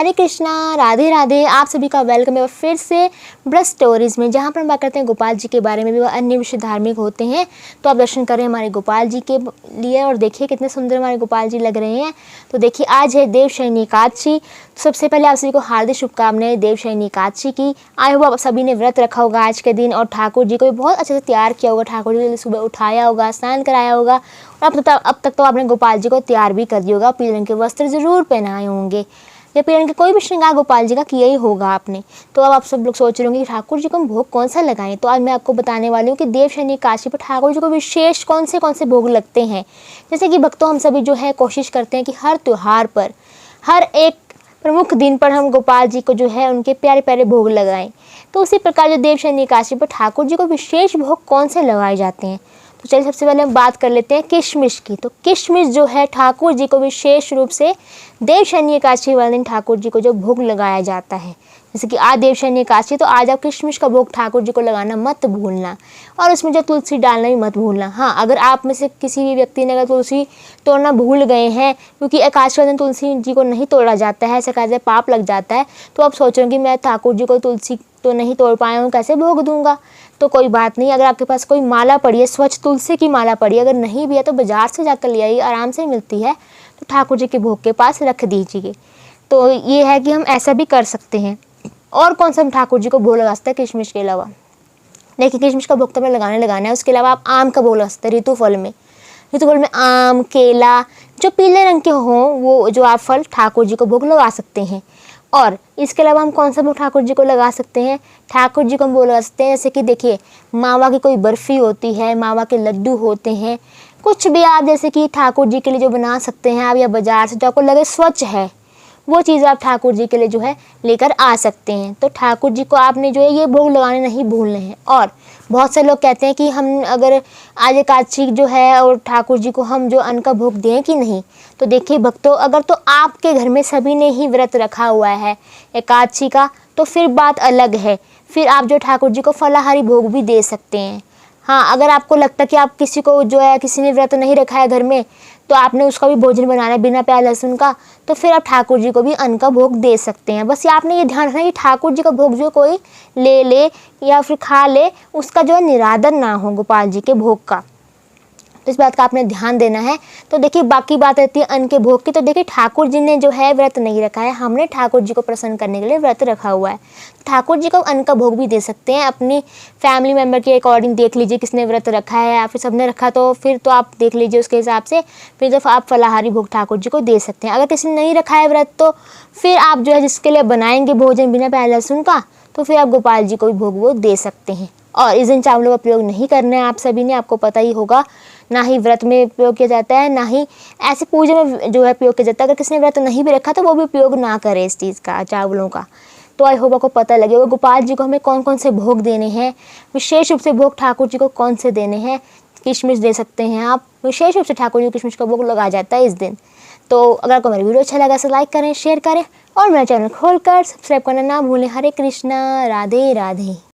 हरे कृष्णा, राधे राधे। आप सभी का वेलकम है फिर से ब्रज स्टोरीज में, जहाँ पर हम बात करते हैं गोपाल जी के बारे में, भी अन्य विषय धार्मिक होते हैं। तो आप दर्शन करें हमारे गोपाल जी के लिए और देखिए कितने सुंदर हमारे गोपाल जी लग रहे हैं। तो देखिए आज है देवशयनी एकादशी। सबसे पहले आप सभी को हार्दिक शुभकामनाएं देवशयनी एकादशी की। आई होप आप सभी ने व्रत रखा होगा आज के दिन और ठाकुर जी को भी बहुत अच्छे से तैयार किया होगा। ठाकुर जी को सुबह उठाया होगा, स्नान कराया होगा और अब तक तो आपने गोपाल जी को तैयार भी कर दिया होगा। पीले रंग के वस्त्र जरूर पहनाए होंगे या पीले रंग के कोई भी श्रृंगार गोपाल जी का किया ही होगा आपने। तो अब आप सब लोग सोच रहे होंगे कि ठाकुर जी को हम भोग कौन सा लगाएं। तो आज मैं आपको बताने वाली हूँ कि देवशयनी एकादशी पर ठाकुर जी को विशेष कौन से भोग लगते हैं। जैसे कि भक्तों हम सभी जो है कोशिश करते हैं कि हर त्यौहार पर, हर एक प्रमुख दिन पर हम गोपाल जी को जो है उनके प्यारे प्यारे भोग लगाएं। तो उसी प्रकार जो देवशयनी एकादशी पर ठाकुर जी को विशेष भोग कौन से लगाए जाते हैं, तो चलिए सबसे पहले हम बात कर लेते हैं किशमिश की। तो किशमिश जो है ठाकुर जी को विशेष रूप से देवशयनी एकादशी वाले दिन ठाकुर जी को जो भोग लगाया जाता है। जैसे कि आज देवशयनी एकादशी, तो आज आप किशमिश का भोग ठाकुर जी को लगाना मत भूलना और उसमें जो तुलसी डालना भी मत भूलना। हाँ, अगर आप में से किसी भी व्यक्ति ने अगर तुलसी तोड़ना भूल गए हैं, क्योंकि एकादशी वाले दिन तुलसी जी को नहीं तोड़ा जाता है, ऐसा कहते हैं पाप लग जाता है, तो आप सोच रहे हो कि मैं ठाकुर जी को तुलसी तो नहीं तोड़ पाया हूँ, कैसे भोग दूंगा। तो कोई बात नहीं, अगर आपके पास कोई माला पड़ी है, स्वच्छ तुलसी की माला पड़ी है, अगर नहीं भी है तो बाजार से जाकर ले आइए, आराम से मिलती है, तो ठाकुर जी के भोग के पास रख दीजिए। तो ये है कि हम ऐसा भी कर सकते हैं। और कौन सा हम ठाकुर जी को भोग लगा सकते हैं किशमिश के अलावा? देखिए किशमिश का भोग तो हमें लगाना है। उसके अलावा आप आम का भोग लगा सकते हैं। ऋतुफल में आम, केला जो पीले रंग के हों, वो जो आप फल ठाकुर जी को भोग लगा सकते हैं। और इसके अलावा हम कौन सा भोग ठाकुर जी को लगा सकते हैं? ठाकुर जी को हम भोग लगा सकते हैं जैसे कि देखिए मावा की कोई बर्फ़ी होती है, मावा के लड्डू होते हैं, कुछ भी आप जैसे कि ठाकुर जी के लिए जो बना सकते हैं आप, या बाज़ार से जो आपको लगे स्वच्छ है वो चीज़ आप ठाकुर जी के लिए जो है लेकर आ सकते हैं। तो ठाकुर जी को आपने जो है ये भोग लगाने नहीं भूलने हैं। और बहुत से लोग कहते हैं कि हम अगर आज एकादशी जो है और ठाकुर जी को हम जो अन्न का भोग दें कि नहीं। तो देखिए भक्तों, अगर तो आपके घर में सभी ने ही व्रत रखा हुआ है एकादशी का, तो फिर बात अलग है, फिर आप जो ठाकुर जी को फलाहारी भोग भी दे सकते हैं। हाँ, अगर आपको लगता है कि आप किसी को जो है किसी ने व्रत नहीं रखा है घर में, तो आपने उसका भी भोजन बनाना है बिना प्याज लहसुन का, तो फिर आप ठाकुर जी को भी अन्न का भोग दे सकते हैं। बस ये आपने ये ध्यान रखना कि ठाकुर जी का भोग जो कोई ले या फिर खा ले, उसका जो है निरादर ना हो गोपाल जी के भोग का। तो इस बात का आपने ध्यान देना है। तो देखिए बाकी बात रहती है अन्न के भोग की। तो देखिए ठाकुर जी ने जो है व्रत नहीं रखा है, हमने ठाकुर जी को प्रसन्न करने के लिए व्रत रखा हुआ है। ठाकुर जी को अन्न का भोग भी दे सकते हैं। अपनी फैमिली मेम्बर के अकॉर्डिंग देख लीजिए किसने व्रत रखा है, या फिर सबने रखा तो फिर तो आप देख लीजिए उसके हिसाब से, फिर तो आप फलाहारी भोग ठाकुर जी को दे सकते हैं। अगर किसी ने नहीं रखा है व्रत, तो फिर आप जो है जिसके लिए बनाएंगे भोजन बिना प्याज लहसुन का, तो फिर आप गोपाल जी को भी भोग वो दे सकते हैं। और इस दिन चावलों का प्रयोग नहीं करना है आप सभी ने, आपको पता ही होगा। ना ही व्रत में प्रयोग किया जाता है, ना ही ऐसे पूजा में जो है प्रयोग किया जाता है। अगर किसी ने व्रत नहीं भी रखा तो वो भी उपयोग ना करे इस चीज़ का, चावलों का। तो आई होप आपको पता लगे होगा गोपाल जी को हमें कौन कौन से भोग देने हैं, विशेष रूप से भोग ठाकुर जी को कौन से देने हैं। किशमिश दे सकते हैं आप, विशेष रूप से ठाकुर जी को किशमिश का भोग लगाया जाता है इस दिन। तो अगर आपको मेरा वीडियो अच्छा लगा तो लाइक करें, शेयर करें और मेरा चैनल खोलकर सब्सक्राइब करना ना भूलें। हरे कृष्णा, राधे राधे।